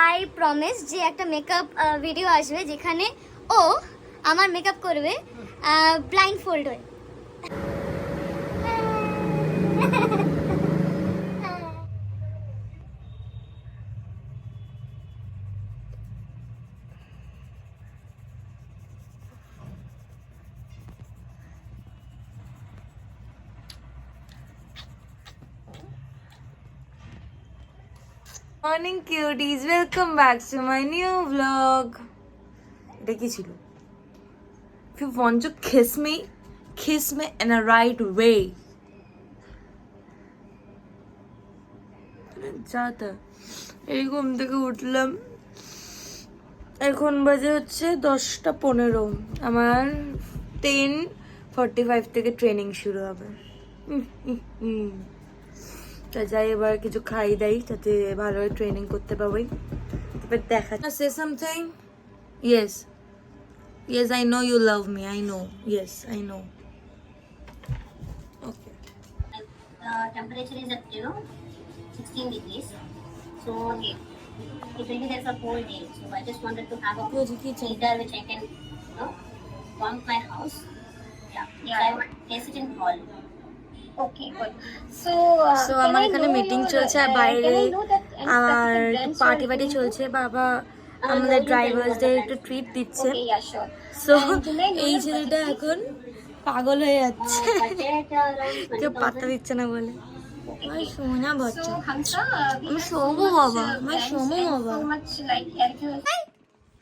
I promise যে একটা makeup video আসবে যেখানে ও আমার মেকআপ করবে ব্লাইন্ড ফোল্ড হয়ে। Morning cuties, welcome back to my new vlog. এটা কি ছিল? If you want to kiss me in a right way. যাতা এই ঘুম থেকে উঠলাম, এখন বাজে হচ্ছে 10:15। আমার 10:45 থেকে ট্রেনিং শুরু হবে। তা যাই এবার কিছু খাই দাই যাতে ভালোভাবে ট্রেনিং করতে পারি। তারপর দেখা say something. Yes I know you love me, I know. Yes I know. Okay. Temperature is at 16 degrees, so it will be there for whole day. So I just wanted to have a heater which I can warm my house. Yeah, I want to place it in hall. Okay, good. So আমার এখানে meeting চলছে আর বাইরে আর party চলছে। বাবা আমাদের ড্রাইভারদের একটু treat দিচ্ছে। So এই ছেলেটা এখন পাগল হয়ে যাচ্ছে, কেউ পাত্তা দিচ্ছে না বলে। আমার সোনা বাচ্চা, আমি সোমু বাবা, আমার সোমু বাবা।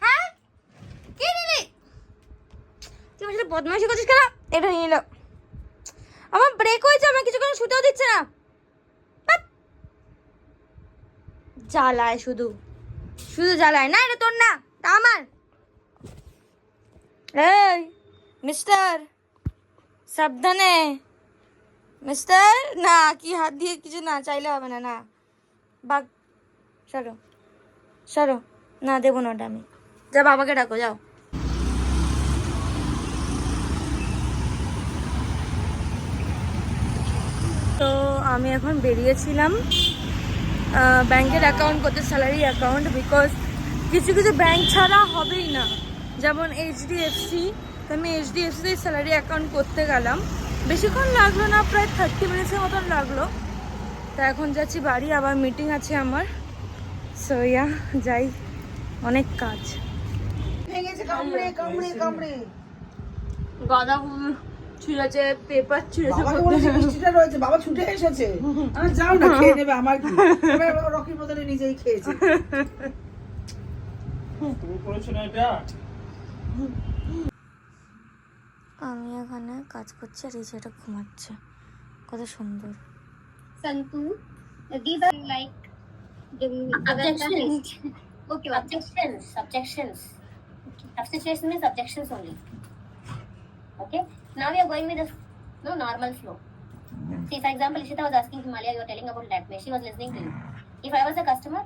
হ্যাঁ কি দিলি তুই আমার সাথে বদমাইশি করছিস কেন? এটা নিয়ে নিল, আমার ব্রেক হয়েছে, আমার কিছুক্ষণ শুতেও দিচ্ছে না। জ্বালায় শুধু জ্বালায়। না এটা তোর না, তা আমার। এই মিস্টার, সাবধানে মিস্টার। না কি হাত দিয়ে কিছু না চাইলে হবে না। না বাঘ, সরো না, দেবো না ওটা আমি। যা বাবাকে ডাকো, যাও। তো আমি এখন বেরিয়েছিলাম ব্যাংকের অ্যাকাউন্ট করতে, স্যালারি অ্যাকাউন্ট, বিকজ কিছু ব্যাংক ছাড়া হবেই না। যেমন এইচডিএফসি, তো আমি এইচডিএফসিতে স্যালারি অ্যাকাউন্ট করতে গেলাম, বেশিক্ষণ লাগলো না, প্রায় 30 মিনিটের মতন লাগলো। তা এখন যাচ্ছি বাড়ি, আবার মিটিং আছে আমার। সো ইয়া যাই, অনেক কাজ। গাদা ছিঁড়েছে, পেপার ছিঁড়েছে, মিষ্টিটা রয়েছে, বাবা ছুটে এসেছে। যাও না, খেয়ে নেবে, আমার কি। রকির বদলে নিজেই খেয়েছে। আমি এখানে কাজ করছি আর এই ছেলেটা ঘুমাচ্ছে, কত সুন্দর। Santu, these are like the objections. Okay, subjections. Substitution means objections only. Okay. Now we are going with the normal flow. See, for example, Ishita was asking Himalaya, you are telling about Lakme. She was listening to you. If I was a customer,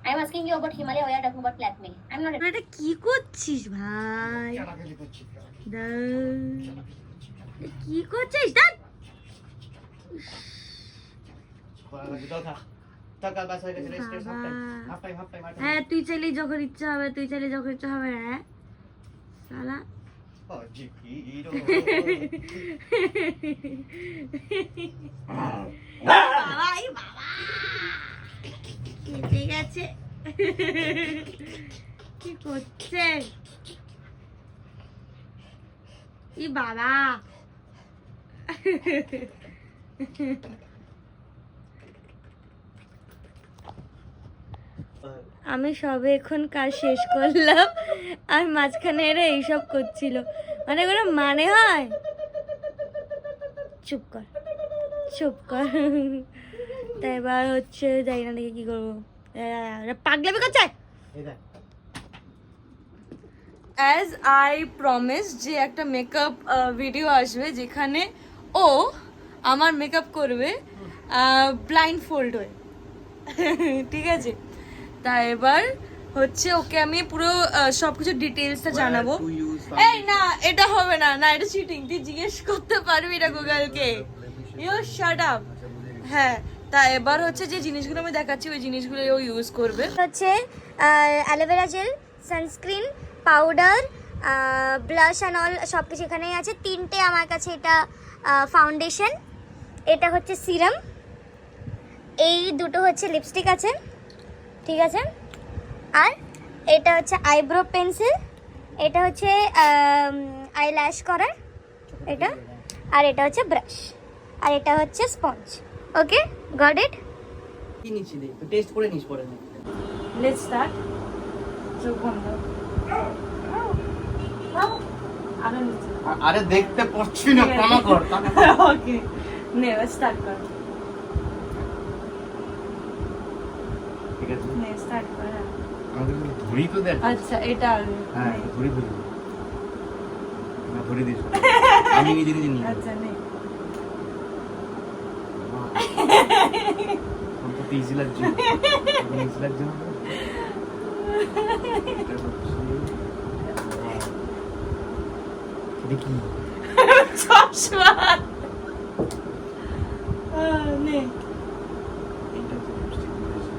I am asking you about Himalaya, we are talking about Lakme. I'm not. এটা কি করছিস ভাই? কি করছিস? হ্যাঁ তুই চাইলেই যখন ইচ্ছা হবে, হ্যাঁ শালা। ঠিক আছে, কি করছে ই বাবা? আমি সবে এখন কাজ শেষ করলাম আর মাঝখানে এরা এইসব করছিল, মানে কোনো মানে হয়? চুপ কর। তাই এবার হচ্ছে যাই না দেখি কি করবো, পাগলামি করছে। অ্যাজ আই প্রমিস যে একটা মেকআপ ভিডিও আসবে যেখানে ও আমার মেকআপ করবে ব্লাইন্ড ফোল্ড হয়ে। ঠিক আছে, তা এবার হচ্ছে ওকে আমি পুরো সবকিছু ডিটেলসটা জানাবো। এই না এটা হবে না, এটা চিটিং। তুই জিজ্ঞেস করতে পারবি না গুগলকে, ইউ শাট আপ। হ্যাঁ, তা এবার হচ্ছে যে জিনিসগুলো আমি দেখাচ্ছি ওই জিনিসগুলো ও ইউজ করবে। হচ্ছে aloe vera gel, sunscreen, powder, blush and all সব কিছু এখানেই আছে। 3টে আমার কাছে। এটা ফাউন্ডেশন, এটা হচ্ছে সিরাম, এই দুটো হচ্ছে লিপস্টিক আছে, ঠিক আছে। আর এটা হচ্ছে আইব্রো পেন্সিল, এটা হচ্ছে আই ল্যাশ করার এটা, আর এটা হচ্ছে ব্রাশ, আর এটা হচ্ছে স্পঞ্জ। Okay, got it. কি নিচ্ছি দেখ, টেস্ট করে নিস পরে। Let's start. চোখ বন্ধ। আরো নিচে। আরে দেখতে পাচ্ছি না, ক্ষমা কর। ওকে, নে স্টার্ট কর। ঠিক আছে, নে স্টার্ট কর। আমাদের ধরি তো দেখ। আচ্ছা, এটা আগে। হ্যাঁ, ধরি না, ধরি দিস। আমি নিজে নিজে নিই। আচ্ছা, নে। কত ইজি লাগছে, ইজি লাগছে না? এটা হচ্ছে দেখি চশমা। নে। এটা তো লিপস্টিক দিয়েছে।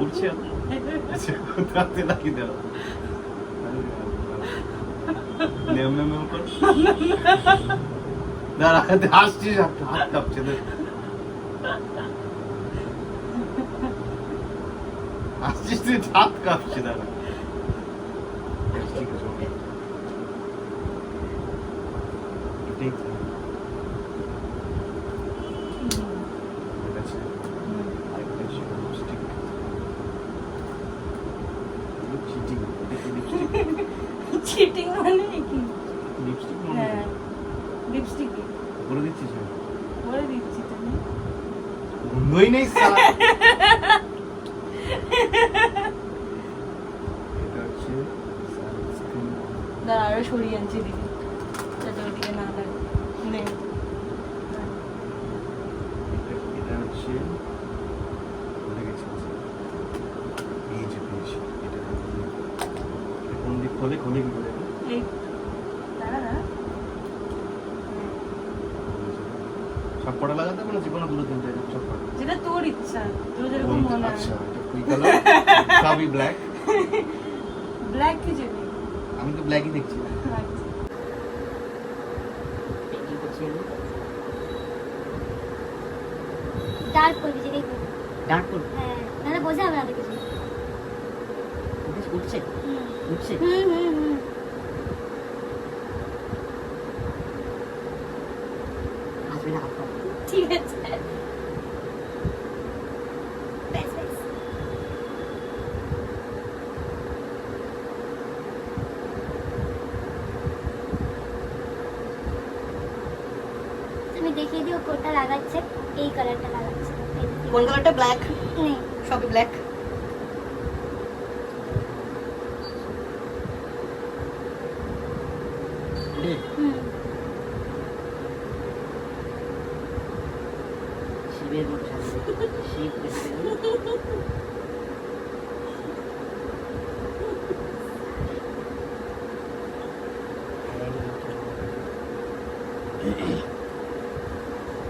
উঠছে আচ্ছা, কোথাতে লাগিয়ে দাও। নেম নেম নেম কর। দাঁড়া, হাসছিস, হাত কাঁপছে। হাসছিস তুই, হাত কাঁপছে। দাঁড়া, ঠিক আছে, ওকে। এটাই তো। ঠিক আছে, আরেকটা আছে লিপস্টিক। Cheating, lipstick. চিটিং মানে কি? লিপস্টিক হ্যাঁ, লিপস্টিক বলে দিচ্ছিস না? বলে দিচ্ছি তুমি। গন্ধই নেই সালা। এটা হচ্ছে সানস্ক্রিন। দাঁড়া, আরো সরিয়ে আনছি দিদি, যাতে ওদিকে না লাগে। নে। এটা হচ্ছে ভুলে গেছি। এই যে পেয়েছি, এটা কোন দিক খোলে কি করে? এই দাঁড়া দাঁড়া। সব কটা লাগাতে হবে না, যে কোনো দুটো তিনটে সব কটা? যেটা তোর ইচ্ছা, তোর যেরকম মনে হয়। আচ্ছা, এটা কি কালার? সবই ব্ল্যাক। ব্ল্যাক কি যাবি? আমি তো ব্ল্যাকই দেখছি। আচ্ছা। কি করছি আমি? ডার্ক করবি, যেটাই করবি। ডার্ক করব। হ্যাঁ, নাহলে বোঝা হবে না তো কিছু। উঠছে হুম উঠছে। হুম হুম হুম। আসবে না, আসবে। ঠিক আছে, বেশ বেশ। তুমি দেখিয়ে দিও কোনটা লাগাচ্ছে। এই কালারটা লাগাচ্ছে। কোন কালারটা? ব্ল্যাক। নেই, সবই ব্ল্যাক। হুম। শিবের মতো সাজিয়ে শিব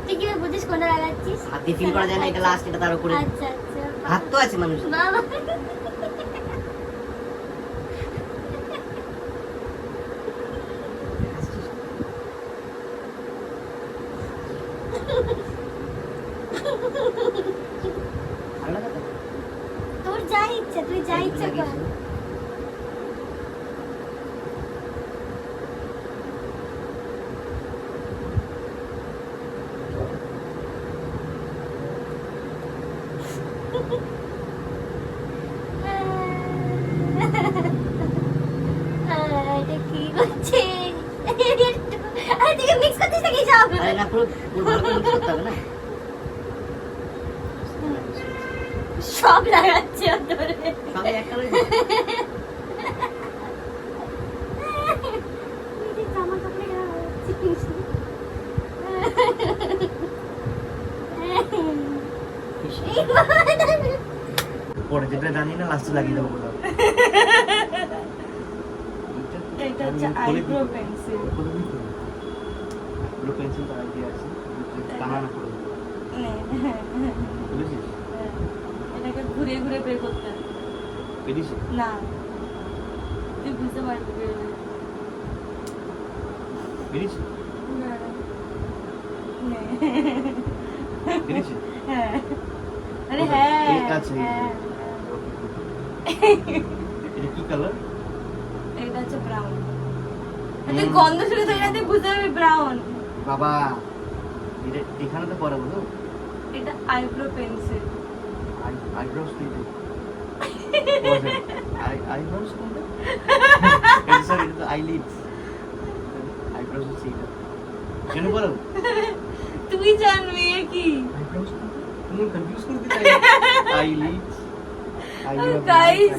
তুই কিভাবে বুঝিস কোনটা লাগাচ্ছিস? হাত দিয়ে ফিল করা যায় না, এটা লাস্ট, এটা তার উপরে আচ্ছা আচ্ছা, হাত তো আছে মানুষ। বাবা। ভালো লাগে তো? তোর যা ইচ্ছা, তুই যা ইচ্ছা কর। এটা কি করছে? আরে মিক্স করছিস নাকি সব? আরে না, পুরো পুরো ভালো করে mix করতে হবে না। সব লাগাচ্ছে ও তোরে। সবাই একটা করে নিজে জামা কাপড়ে লাগাচ্ছিস। এই বাবা। পরে যেটা জানি না লাস্টে লাগিয়ে দেবো বললাম। এইটা হচ্ছে আইব্রো পেন্সিল। ব্লু পেন্সিল তো আইডিয়া আছে, কানা না করে বুঝেছিস? এটাকে ঘুরে ঘুরে বের করতে হবে। পেরিস না তুই বুঝতে পারবি পেরিস না নে। পেরিস হ্যাঁ আরে হ্যাঁ এই আছে হ্যাঁ। এটা কি কালার? এটা হচ্ছে ব্রাউন। তুই গন্ধ শুনে তো এটা তুই বুঝতে পারবি ব্রাউন। বাবা এটা এখানে তো পরে বলো, এটা আইব্রো পেন্সিল। আইব্রোস দিতে আইব্রোস কোনটা? সরি এটা তো আইলিডস, আইব্রোস হচ্ছে এটা কেন বলো? তুই জানবি এ কি আইব্রোস তুমি কনফিউজ করে দিতে আইলিডস Guys,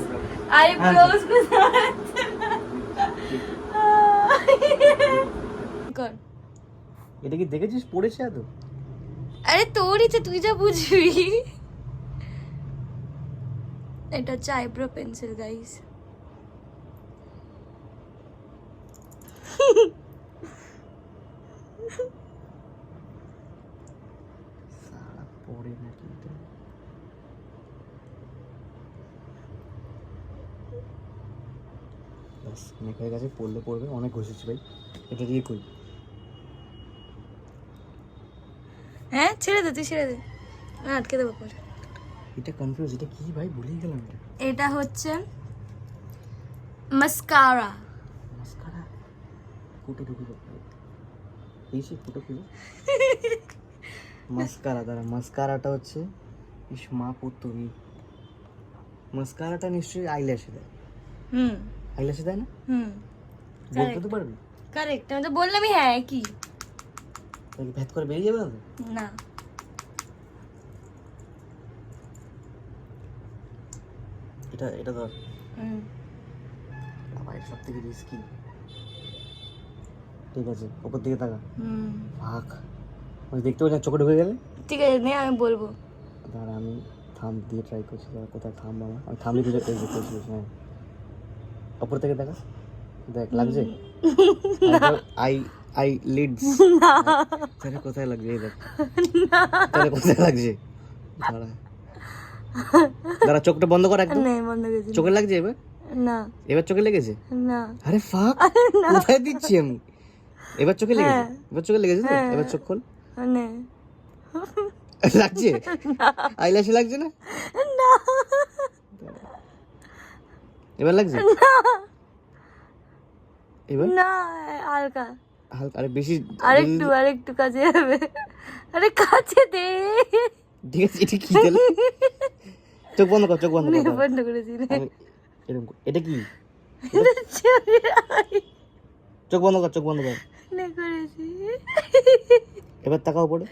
eyebrows को কর। এটা কি দেখেছিস পড়েছে এত? আরে তোরই তো, তুই যা বুঝবি। এটা হচ্ছে আইব্রো পেন্সিল গাইস। সারা পড়ে নাকি এটা? বাস মেঘের কাছে পড়লে পড়বে, অনেক ঘষেছি ভাই, এটা দিয়ে কই। হ্যাঁ ছেড়ে দে, তুই ছেড়ে দে, আমি আটকে দেবো পরে। এটা কনফিউজ, এটা কি ভাই ভুলেই গেলাম। এটা এটা হচ্ছে মাস্কারা। মাস্কারা ফুটো ঢুকে এই সে ফুটো খুঁজে মাস্কারা, দাঁড়া মাস্কারাটা হচ্ছে ইস মা পুত্তরি, মাস্কারাটা নিশ্চয়ই আইল্যাশে দেয়। হুম আইল্যাশে দেয় না? হুম বলতে তো পারবি? কারেক্ট, আমি তো বললামই হ্যাঁ কি তাহলে ভেদ করে বেরিয়ে যাবে না তো? না। এটা এটা ধর হুম বাবা, এটা সব থেকে রিস্কি। ঠিক আছে ওপর দিকে তাকা। হুম ফাক আমি দেখতে পাচ্ছি না, চোখে ঢুকে গেলে। ঠিক আছে নে, আমি বলবো। দাঁড়া আমি থাম দিয়ে ট্রাই করছি, দাঁড়া কোথায় থাম বাবা, আমি থামলে তুই করছি। হ্যাঁ ওপর থেকে দেখা, দেখ লাগছে আই আই লিডস। তাহলে কোথায় লাগছে? এই দেখ তাহলে কোথায় লাগছে? দাঁড়া দাঁড়া চোখটা বন্ধ কর একদম। নেই বন্ধ করেছি। চোখে লাগছে এবার? না এবার চোখে লেগেছে? না আরে ফাক কোথায় দিচ্ছি আমি? এবার চোখে লেগেছে? এবার চোখে লেগেছে তো? এবার চোখ খোল। নে লাগছে? আইল্যাশে লাগছে না? এবার লাগছে? এবার না হালকা হালকা, আরে বেশি আরেকটু কাছে যাবে। আরে কাছে দে। ঠিক আছে এটা কি তাহলে? চোখ বন্ধ কর, চোখ বন্ধ নে কর। বন্ধ করেছি নে। আমি এরকম এটা কি? ছবি চোখ বন্ধ কর, চোখ বন্ধ কর। নে করেছি এবার তাকাও পড়ে,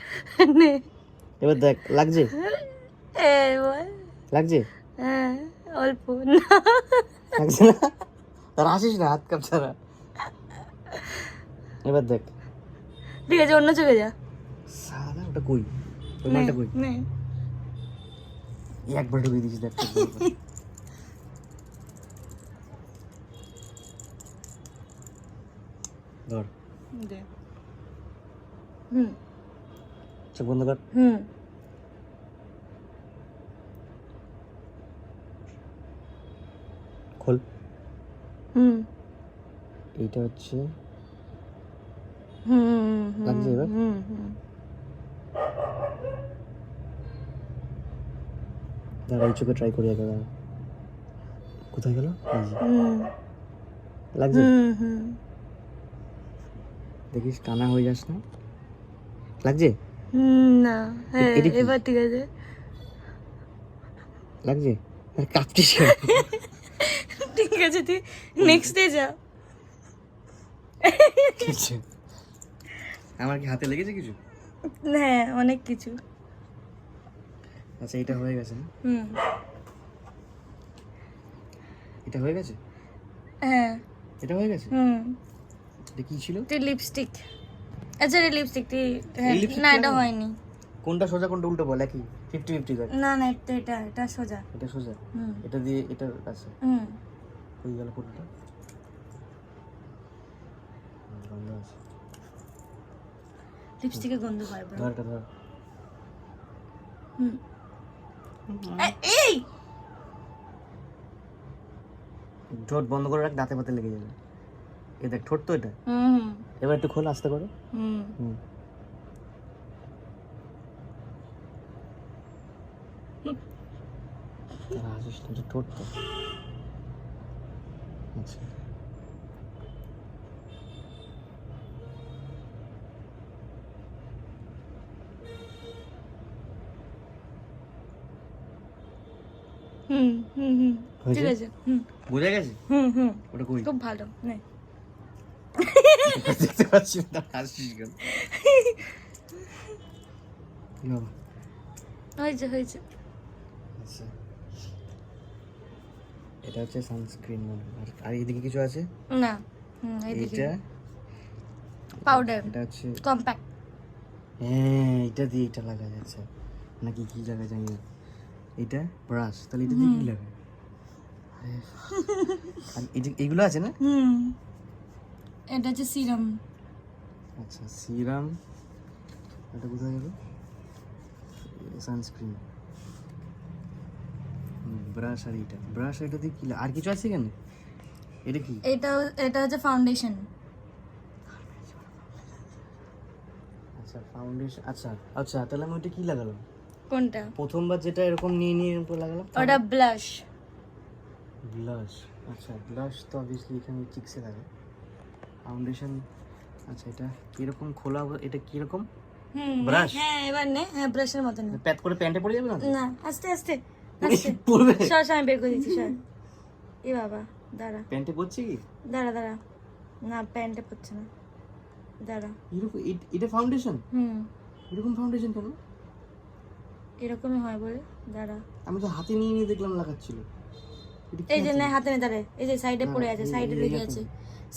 নে। এবার দেখ লাগছে? এবার লাগছে? হ্যাঁ অল্প না। লাগছে না? আর আসিস না হাত কাপ ছাড়া। এবার দেখ। ঠিক আছে অন্য চোখে যা। সালা ওটা কই? ওই মালটা কই? নে একবার ঢুকিয়ে দিয়েছি দেখ। চোখ বন্ধ কর। ধর দে। হুম চোখ বন্ধ কর। হুম খোল। হুম এইটা হচ্ছে হুম লাগছে এবার? হুম হুম দাঁড়া এই চোখে ট্রাই করি একবার। কোথায় গেল? এই যে। হুম লাগছে? হুম হুম দেখিস কানা হয়ে যাস না। লাগছে? না হ্যাঁ এটা কি? এবার ঠিক আছে। লাগছে? আরে কাঁপছিস কেন? ঠিক আছে তুই নেক্সট ডে যা। কিছু আমার কি হাতে লেগেছে কিছু? হ্যাঁ অনেক কিছু। আচ্ছা এটা হয়ে গেছে না? হুম এটা হয়ে গেছে? হ্যাঁ এটা হয়ে গেছে? হুম এটা কি ছিল? তুই লিপস্টিক। আচ্ছা রে লিপস্টিক তুই হ্যাঁ, এই lipstick না টা এটা না? হয়নি। কোনটা সোজা কোনটা উল্টো বল? একই 50-50 দেখ। না না এটা এটা সোজা। এটা সোজা, হুম এটা দিয়ে এটা আছে। হুম হয়ে গেল কোনটা? আছে। লিপস্টিকের গন্ধ পায় বড়। ধর এটা ধর। এই ঠোঁট বন্ধ করে রাখ, দাঁতে পাতে লেগে যাবে। এই দেখ ঠোঁট তো এটা। হুম এবার একটু খোল, আস্তে করে। হুম হুম। তারা হাসিস না, এটা ঠোঁট তো। আচ্ছা হুম হুম হুম ঠিক হয়েছে? আছে হুম বুঝে গেছে? হুম হুম ওটা কই? খুব ভালো নে দেখতে পাচ্ছি না, হাসিস কেন? কি বাবা? হয়েছে হয়েছে আচ্ছা, এটা হচ্ছে সানস্ক্রিন মনে হয়। আর এইদিকে কিছু আছে? না হুম এইদিকে এইটা, পাউডার এটা হচ্ছে, কম্প্যাক্ট হ্যাঁ এটা দিয়ে এটা লাগা যাচ্ছে নাকি কি লাগা জানি না। এটা ব্রাশ, তাহলে এটা দিয়ে কি লাগে? আর এগুলো আছে না? হুম এটা হচ্ছে সিরাম আচ্ছা সিরাম, এটা কোথায় গেল? Sunscreen, brush. আর এটা ব্রাশ, এটা দিয়ে কি আর কিছু আছে কেন? এটা কি? এটা হচ্ছে ফাউন্ডেশন আচ্ছা ফাউন্ডেশন। আচ্ছা আচ্ছা, তাহলে আমি ওইটা কি লাগালাম? কোনটা প্রথমবার যেটা এরকম নিয়ে নিয়ে এরকম লাগালাম, ওটা ব্লাশ ব্লাশ। আচ্ছা ব্লাশ তো অবভিয়াসলি এখানে চিক্সে লাগে। ফাউন্ডেশন, আচ্ছা এটা কিরকম খোলা, এটা কিরকম হুম ব্রাশ? হ্যাঁ এবার নে হ্যাঁ ব্রাশের মতো নে প্যাক করে প্যান্টে পড়ে যাবে না তো? না আস্তে আস্তে আস্তে পড়বে? সর আমি বের করে দিচ্ছি সর এ বাবা দাঁড়া প্যান্টে পড়ছে কি দাঁড়া দাঁড়া না প্যান্টে পড়ছে না দাঁড়া এরকম? এটা ফাউন্ডেশন? হুম এরকম ফাউন্ডেশন কেন? এরকমই হয় বলে দাঁড়া আমি তো হাতে নিয়ে নিয়ে দেখলাম লাগাচ্ছিল। এটা কি এই যে আছে? না হাতে নে দাঁড়া এই যে সাইডে না, পড়ে আছে এই- সাইডে এই লেগে এরকম। আছে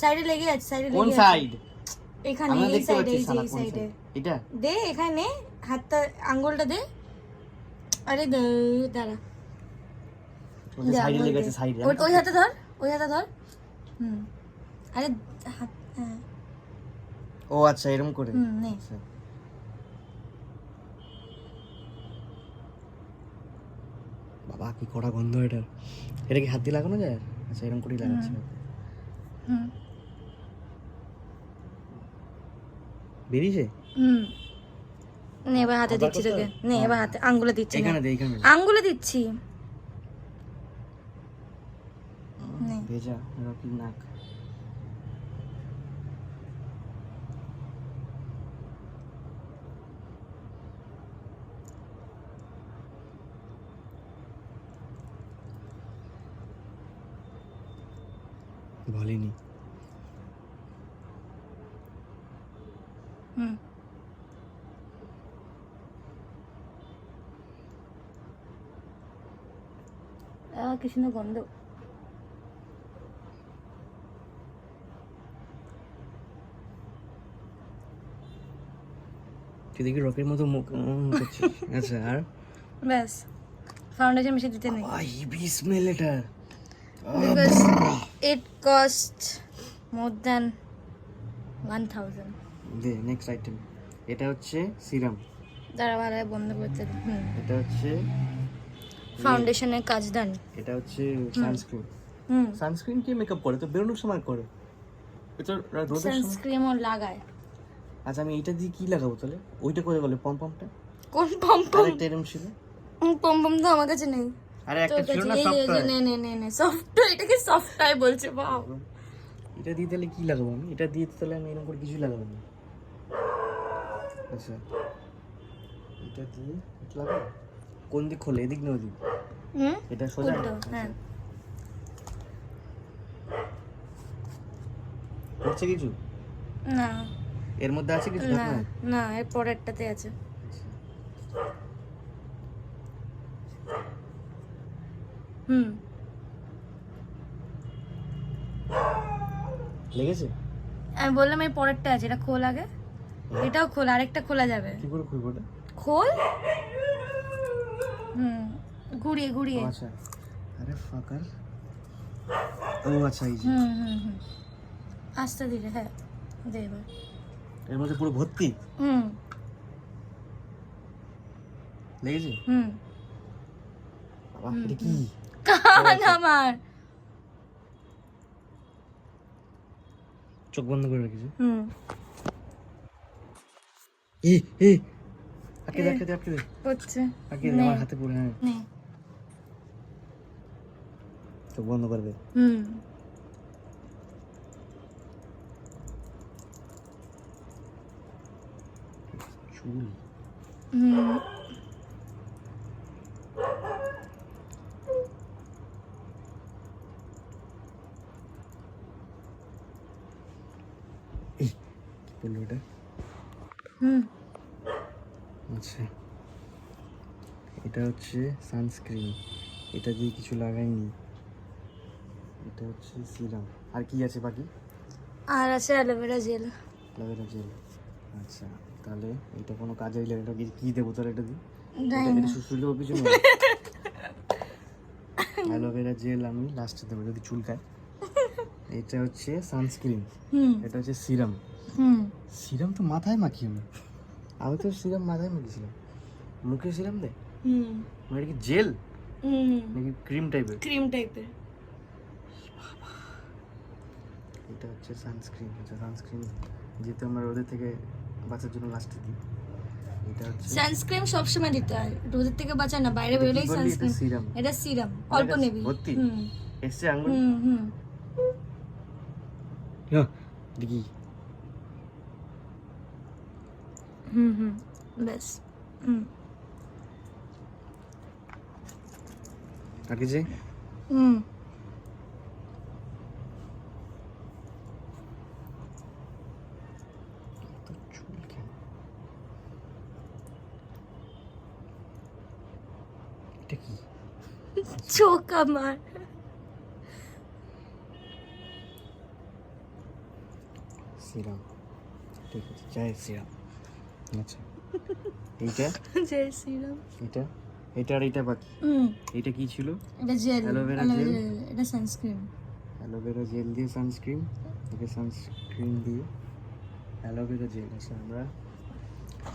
সাইডে লেগে আছে সাইডে কোন লেগে আছে সাইড? এখানে আমরা এই দেখতে সাইডে পাচ্ছি এই যে শালা এই কোন সাইডে side? এটা দে এখানে নে, হাতটা আঙ্গুলটা দে আরে দাঁড়া যা, সাইডে ওই লেগে দে। আছে, সাইডে। ওই হাতে ধর ওই হাতে ধর হুম আরে হাত হ্যাঁ ও আচ্ছা এরকম করে। হুম নে আচ্ছা। বাবা কি কড়া গন্ধ এটা। এটা কি হাত দিয়ে লাগানো যায়? আচ্ছা এরকম করেই লাগাচ্ছি। হুম বেরিয়েছে? হুম নে এবার হাতে আবার দিচ্ছি করতে তোকে হবে? নে এবার হাতে আঙ্গুলে দিচ্ছি নে। এখানে দে, এখানে দে। আঙ্গুলে দিচ্ছি নে ভেজা রকি নাক। বলিনি। হুম কি সুন্দর গন্ধ তুই দেখি রকের মতো মুখ করছিস। আচ্ছা আর ব্যাস ফাউন্ডেশন মিশে দিতে নেই হেভি স্মেল এটা। Because it cost more than 1000 the next item. এটা হচ্ছে সিরাম, দাঁড়া ভালো বন্ধ করতে দে। হুম এটা হচ্ছে, ফাউন্ডেশনের কাজ ডান এটা হচ্ছে সানস্ক্রিন। হুম সানস্ক্রিন কি মেকআপ করে? তো বেরোনোর সময় করে, এটা রোদের সময়। সানস্ক্রিনও লাগায় আচ্ছা আমি এটা দিয়ে কি লাগাবো তাহলে? ওইটা করে বলে পম পমটা। কোন পম পম আরেকটা এরকম ছিল, পম পম তো আমার কাছে নেই আরে তোর একটা ছিল কাছে না এই যে সফট। নে নে নে নে সফট এটাকে সফট টয় বলছে বাও এটা দিয়ে তাহলে কি লাগাবো আমি? এটা দিয়ে তাহলে আমি এরকম করে কিছু লাগাবো না। আচ্ছা এটা দিয়ে এটা লাগাবো কোন দিক খোলে? এদিক না ওদিক? হুম এটা সোজা? উল্টো হ্যাঁ করছে কিছু? না এর মধ্যে আছে কিছু? না দেখ না। না এর পরেরটাতে আছে হুম লেগেছে? আমি বললাম এই পরেরটা আছে এটা খোল আগে এটাও খোল আরেকটা খোলা যাবে কি করে খুলবো ওটা? খোল হুম ঘুরিয়ে ও ঘুরিয়ে আচ্ছা, আরে ফাকার। ও আচ্ছা এই যে হুম হুম হুম আস্তে ধীরে হ্যাঁ দে এবার। এর মধ্যে পুরো ভর্তি হুম লেগেছে। হুম বাবা এটা কি? কান আমার। চোখ বন্ধ করে রেখেছে। হুম ই ই আটকে দে, আটকে দে, আটকে দে, হচ্ছে আটকে দে, আমার হাতে পড়ে। হ্যাঁ, নে। চোখ বন্ধ করে দে। হুম চুল হুম কি বললো এটা? হুম আচ্ছা, এটা হচ্ছে সানস্ক্রিন, এটা দিয়ে কিছু লাগাইনি। এটা হচ্ছে সিরাম। আর কি আছে বাকি? আর আছে অ্যালোভেরা জেল। Aloe vera gel. আচ্ছা, তাহলে এটা কোনো কাজেই লাগে? এটা কি দেবো তাহলে? এটা দিই, জানি এটা না। শুশুর দেবো পিছনে। অ্যালোভেরা জেল আমি লাস্টে দেবো যদি চুলকায়। এটা হচ্ছে সানস্ক্রিন, হুম এটা হচ্ছে সিরাম। হুম সিরাম তো মাথায় মাখি আমি তো সিরাম মাথায় মাখিয়েছিলাম। মুখে সিরাম দে? হুম মানে এটা কি জেল হুম নাকি ক্রিম টাইপের? ক্রিম টাইপের। এটা হচ্ছে সানস্ক্রিন। আচ্ছা, সানস্ক্রিন যেহেতু আমরা রোদের থেকে বাঁচার জন্য লাস্টে দিই। এটা হচ্ছে সানস্ক্রিন সবসময় দিতে হয়, রোদের থেকে বাঁচায় না, বাইরে বেরোলেই সানস্ক্রিন। সিরাম। এটা সিরাম, অল্প নিবি। ভর্তি হুম এসছে আঙ্গুল। হুম হুম দেখি হুম হুম ব্যাস। হুম আটকেছে। হুম চুল কেন? এটা কি? চোখ আমার। সিরাম, ঠিক আছে, চাই সিরাম। আচ্ছা, এইটা জয় শ্রীরাম। এটা এটা আর এটা বাকি। হুম এটা কি ছিল? এটা জেল, অ্যালোভেরা জেল। এটা সানস্ক্রিন। অ্যালোভেরা জেল দিয়ে সানস্ক্রিন, ওকে সানস্ক্রিন দিয়ে অ্যালোভেরা জেল। আচ্ছা, আমরা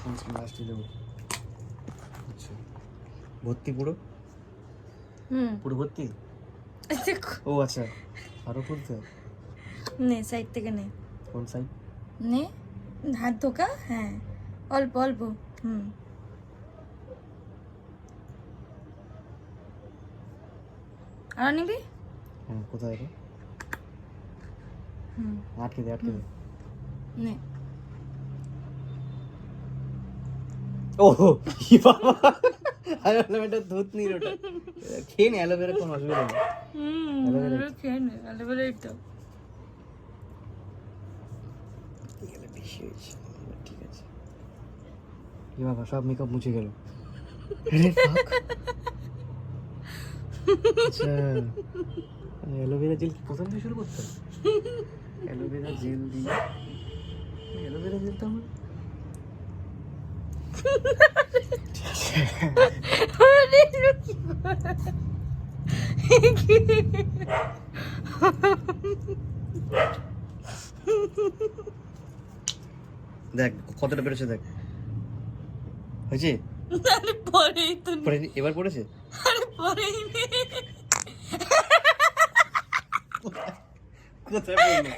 সানস্ক্রিন লাস্টে দেবো। আচ্ছা, ভর্তি পুরো? হুম পুরো ভর্তি? দেখো, ও আচ্ছা, আরও খুলতে হবে। নে সাইড থেকে নে, কোন সাইড? নে হাত ধোকা। হ্যাঁ, অল্প অল্প। হুম আর নিবি। হ্যাঁ, কোথায় রে? হুম আটকে দে, আটকে দে। নে। ও বাবা, অ্যালোভেরা দুধ নির ওটা খেয়ে নে। অ্যালোভেরা কোনো অসুবিধা নেই। হুম অ্যালোভেরা খেয়ে নে, অ্যালোভেরা এটা। গেলে বেশি হয়েছে, ঠিক আছে। এ বাবা, সব মেকআপ মুছে গেল। আরে fuck। আচ্ছা, অ্যালোভেরা জেল প্রথম থেকে শুরু করতে হবে। অ্যালোভেরা জেল দিয়ে, অ্যালোভেরা জেল তো আমার দেখ কতটা বেরোচ্ছে, দেখ হয়েছে। পরেই তো পড়েনি? এবার পড়েছে? পরেই নে। কোথায় পড়লো?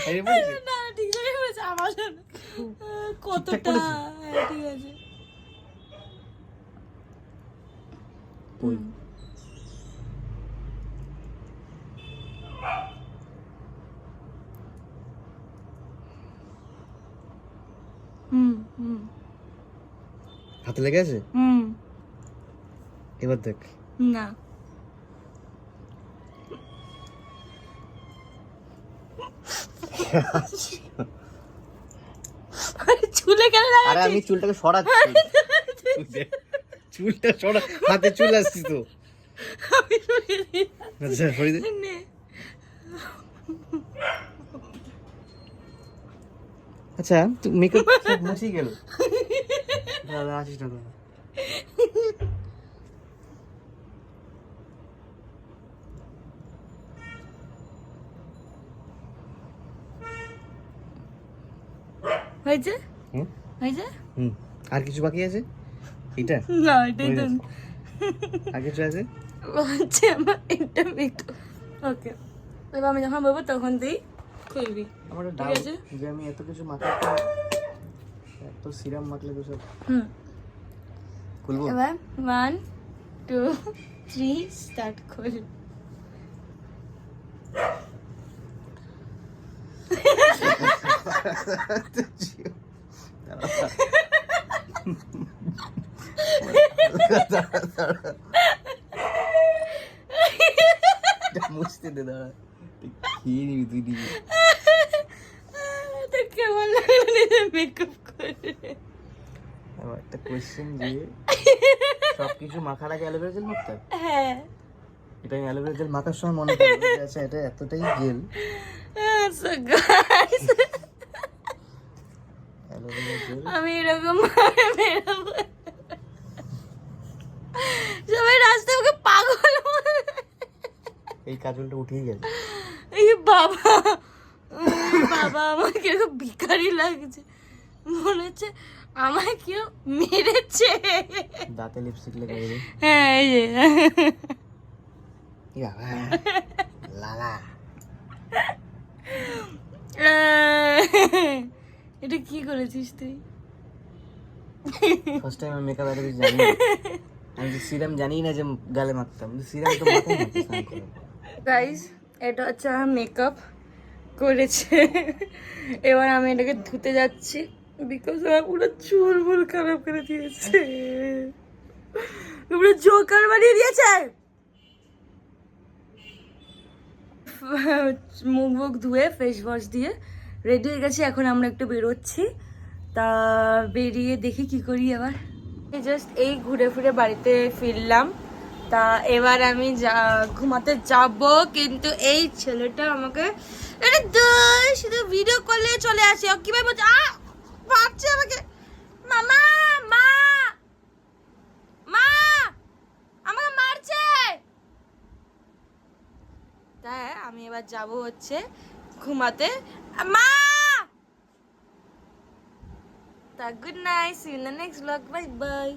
বাইরে পড়েছে? না ঠিক আছে হয়েছে আমার জন্য। কতটা পড়েছে? হ্যাঁ, ঠিক আছে। ওই হুম হুম হাতে লেগে আছে? হুম এবার দেখ। না আরে চুলে কেন আরে লাগাচ্ছিস? আমি চুলটাকে সরাচ্ছি। চুলটা সরা, হাতে চুল আসছি তো। আমি সরিয়ে দিই। আচ্ছা, সরিয়ে দে। নে। আচ্ছা, তুই মেকআপ মুছেই গেল। দাদা আসিস না দাদা। হয়েছে হুম হয়েছে হুম আর কিছু বাকি আছে এটা না এটাই তো আর কিছু আছে হচ্ছে আমার এটা মেকআপ ওকে এবার আমি যখন বলবো তখন তুই খুলবি আমার ঠিক ডাউট আছে যে আমি এত কিছু মাখলে এত সিরাম মাখলে তো সব হুম খুলবো এবার 1 2 3 স্টার্ট খোল মুছতে দে দাঁড়া খেয়ে নিবি তুই দিবি তো কেমন লাগলো নিজে মেকআপ করে আমার একটা কোয়েশ্চেন যে সবকিছু মাখার আগে অ্যালোভেরা জেল মাখতে হয়? হ্যাঁ এটা আমি অ্যালোভেরা জেল মাখার সময় মনে পড়লো যে আচ্ছা এটা এতটাই gel so guys aloe vera gel আমি এরকম বেরোবো সবাই রাস্তায় ওকে পাগল বলে। এই কাজলটা উঠেই গেছে এই বাবা বাবা আমার কিরকম ভিখারি লাগছে মনে হচ্ছে আমায় কেউ মেরেছে দাঁতে লিপস্টিক লেগে গেছে হ্যাঁ এই যে কি বাবা লালা এটা কি করেছিস তুই ফার্স্ট টাইম আমি মেকআপ এত কিছু জানি না। আমি তো সিরাম জানি না যে গালে মাখতাম সিরাম তো মাথায় মাখি স্নান করে। গাইস এটা হচ্ছে আমার মেকআপ করেছে এবার আমি এটাকে ধুতে যাচ্ছি বিকজ আমার পুরো চুল ফুল খারাপ করে দিয়েছে পুরো জোকার বানিয়ে দিয়েছে মুখ মুখ ধুয়ে ফেস ওয়াশ দিয়ে রেডি হয়ে গেছি এখন আমরা একটু বেরোচ্ছি তা বেরিয়ে দেখি কি করি এবার জাস্ট এই ঘুরে ফিরে বাড়িতে ফিরলাম তা এবার আমি ঘুমাতে যাব কিন্তু এই ছেলেটা আমাকে এটা শুধু ভিডিও কলে চলে আসে ও কিভাবে বলছে ভাবছে আমাকে মামা মা মা আমাকে মারছে তাই আমি এবার যাব হচ্ছে ঘুমাতে মা তা good night see you in the next blog bye by